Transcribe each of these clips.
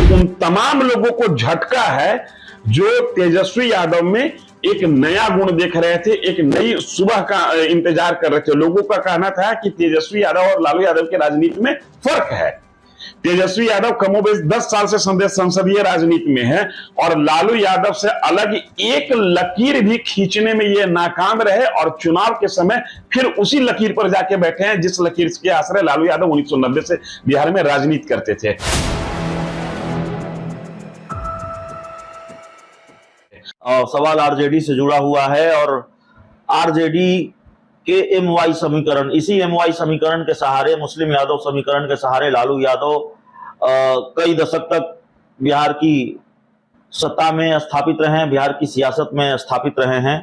उन तमाम लोगों को झटका है जो तेजस्वी यादव में एक नया गुण देख रहे थे, एक नई सुबह का इंतजार कर रहे थे। लोगों का कहना था कि तेजस्वी यादव और लालू यादव की राजनीति में फर्क है। तेजस्वी यादव कमोबेश 10 साल से संसदीय राजनीति में है और लालू यादव से अलग एक लकीर भी खींचने में ये नाकाम रहे और चुनाव के समय फिर उसी लकीर पर जाके बैठे हैं जिस लकीर के आश्रय लालू यादव 1990 से बिहार में राजनीति करते थे। और सवाल आरजेडी से जुड़ा हुआ है और आरजेडी के एमवाई समीकरण, इसी एमवाई समीकरण के सहारे, मुस्लिम यादव समीकरण के सहारे लालू यादव कई दशक तक बिहार की सत्ता में स्थापित रहे हैं, बिहार की सियासत में स्थापित रहे हैं।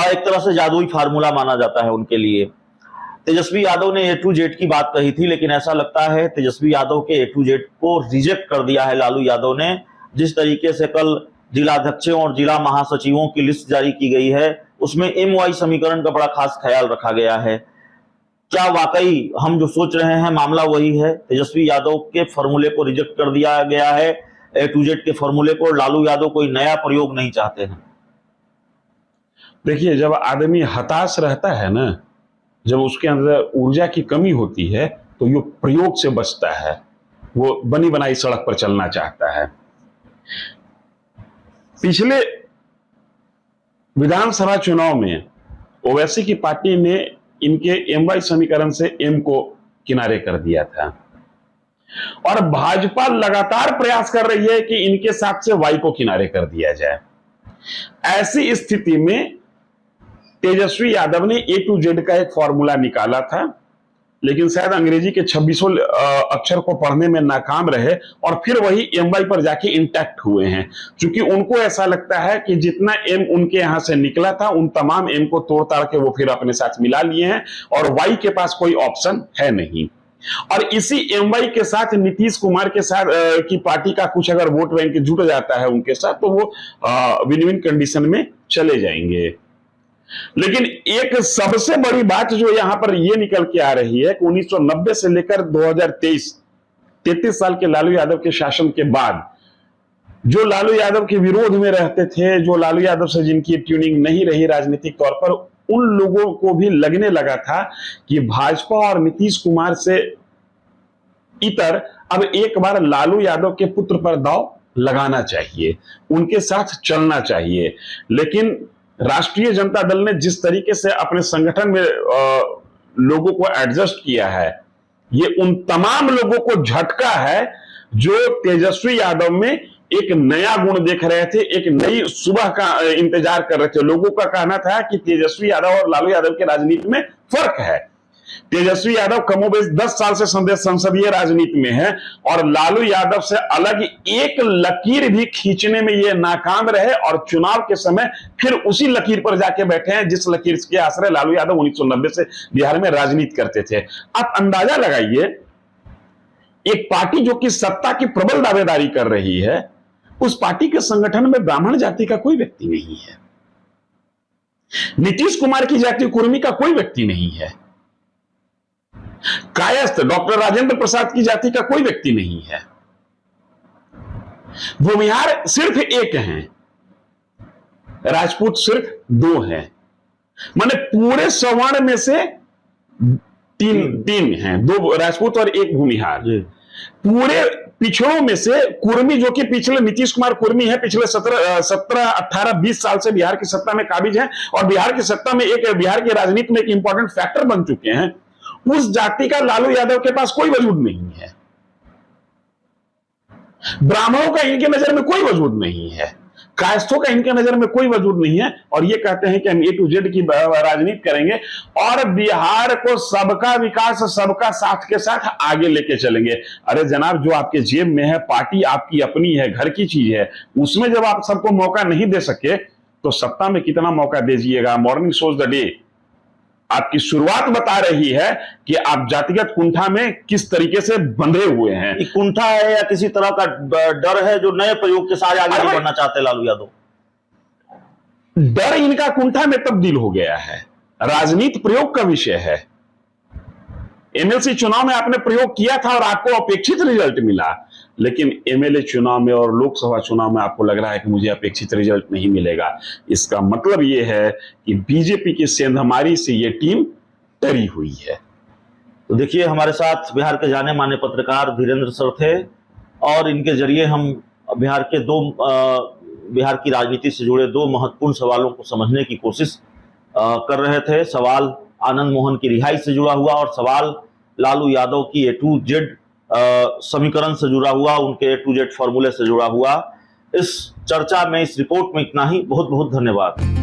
एक तरह से जादुई फार्मूला माना जाता है उनके लिए। तेजस्वी यादव ने A to Z की बात कही थी, लेकिन ऐसा लगता है तेजस्वी यादव के A to Z को रिजेक्ट कर दिया है लालू यादव ने। जिस तरीके से कल जिलाध्यक्षों और जिला महासचिवों की लिस्ट जारी की गई है, उसमें एमवाई समीकरण का बड़ा खास ख्याल रखा गया है। क्या वाकई हम जो सोच रहे हैं मामला वही है? तेजस्वी यादव के फॉर्मूले को रिजेक्ट कर दिया गया है, A to Z के फॉर्मूले को। लालू यादव कोई नया प्रयोग नहीं चाहते हैं। देखिए, जब आदमी हताश रहता है ना, जब उसके अंदर ऊर्जा की कमी होती है तो ये प्रयोग से बचता है, वो बनी बनाई सड़क पर चलना चाहता है। पिछले विधानसभा चुनाव में ओवैसी की पार्टी ने इनके एमवाई समीकरण से एम को किनारे कर दिया था और भाजपा लगातार प्रयास कर रही है कि इनके साथ से वाई को किनारे कर दिया जाए। ऐसी स्थिति में तेजस्वी यादव ने A to Z का एक फॉर्मूला निकाला था, लेकिन शायद अंग्रेजी के 26 अक्षर को पढ़ने में नाकाम रहे और फिर वही एमवाई पर जाके इंटैक्ट हुए हैं, क्योंकि उनको ऐसा लगता है कि जितना एम उनके यहां से निकला था उन तमाम एम को तोड़ ताड़ के वो फिर अपने साथ मिला लिए हैं और वाई के पास कोई ऑप्शन है नहीं। और इसी एमवाई के साथ नीतीश कुमार के साथ की पार्टी का कुछ अगर वोट बैंक जुट जाता है उनके साथ, तो वो विन विन कंडीशन में चले जाएंगे। लेकिन एक सबसे बड़ी बात जो यहां पर यह निकल के आ रही है कि 1990 से लेकर 2023 33 साल के लालू यादव के शासन के बाद जो लालू यादव के विरोध में रहते थे, जो लालू यादव से जिनकी ट्यूनिंग नहीं रही राजनीतिक तौर पर, उन लोगों को भी लगने लगा था कि भाजपा और नीतीश कुमार से इतर अब एक बार लालू यादव के पुत्र पर दांव लगाना चाहिए, उनके साथ चलना चाहिए। लेकिन राष्ट्रीय जनता दल ने जिस तरीके से अपने संगठन में लोगों को एडजस्ट किया है, ये उन तमाम लोगों को झटका है जो तेजस्वी यादव में एक नया गुण देख रहे थे, एक नई सुबह का इंतजार कर रहे थे। लोगों का कहना था कि तेजस्वी यादव और लालू यादव की राजनीति में फर्क है। तेजस्वी यादव कमोबेश 10 साल से संसदीय राजनीति में है और लालू यादव से अलग एक लकीर भी खींचने में ये नाकाम रहे और चुनाव के समय फिर उसी लकीर पर जाके बैठे हैं जिस लकीर के आश्रय लालू यादव 1990 से बिहार में राजनीति करते थे। आप अंदाजा लगाइए, एक पार्टी जो कि सत्ता की प्रबल दावेदारी कर रही है, उस पार्टी के संगठन में ब्राह्मण जाति का कोई व्यक्ति नहीं है, नीतीश कुमार की जाति कुर्मी का कोई व्यक्ति नहीं है, कायस्थ डॉक्टर राजेंद्र प्रसाद की जाति का कोई व्यक्ति नहीं है, भूमिहार सिर्फ एक हैं, राजपूत सिर्फ 2 हैं। माने पूरे सवर्ण में से तीन हैं, 2 राजपूत और 1 भूमिहार। पूरे पिछड़ों में से कुर्मी, जो कि पिछले नीतीश कुमार कुर्मी है, पिछले 17, 18, 20 साल से बिहार की सत्ता में काबिज है और बिहार की सत्ता में बिहार की राजनीति में एक इंपॉर्टेंट फैक्टर बन चुके हैं। उस जाति का लालू यादव के पास कोई वजूद नहीं है। ब्राह्मणों का इनके नजर में कोई वजूद नहीं है, कायस्थों का इनके नजर में कोई वजूद नहीं है और ये कहते हैं कि हम A to Z की राजनीति करेंगे और बिहार को सबका विकास, सबका साथ के साथ आगे लेके चलेंगे। अरे जनाब, जो आपके जेब में है, पार्टी आपकी अपनी है, घर की चीज है, उसमें जब आप सबको मौका नहीं दे सके तो सत्ता में कितना मौका दीजिएगा? मॉर्निंग शोज द डे आपकी शुरुआत बता रही है कि आप जातिगत कुंठा में किस तरीके से बंधे हुए हैं। कुंठा है या किसी तरह का डर है जो नए प्रयोग के साथ आगे नहीं बढ़ना चाहते लालू यादव? डर इनका कुंठा में तब्दील हो गया है, राजनीति प्रयोग का विषय है। एमएलसी चुनाव में आपने प्रयोग किया था और आपको अपेक्षित रिजल्ट मिला, लेकिन एमएलए चुनाव में और लोकसभा चुनाव में आपको लग रहा है कि मुझे अपेक्षित रिजल्ट नहीं मिलेगा। इसका मतलब ये है कि बीजेपी की सेंधमारी से ये टीम डरी हुई है। तो देखिए, हमारे साथ बिहार के जाने माने पत्रकार धीरेन्द्र सर थे और इनके जरिए हम बिहार की राजनीति से जुड़े दो महत्वपूर्ण सवालों को समझने की कोशिश कर रहे थे। सवाल आनंद मोहन की रिहाई से जुड़ा हुआ और सवाल लालू यादव की A to Z समीकरण से जुड़ा हुआ, उनके A to Z फॉर्मूले से जुड़ा हुआ। इस चर्चा में, इस रिपोर्ट में इतना ही। बहुत बहुत धन्यवाद।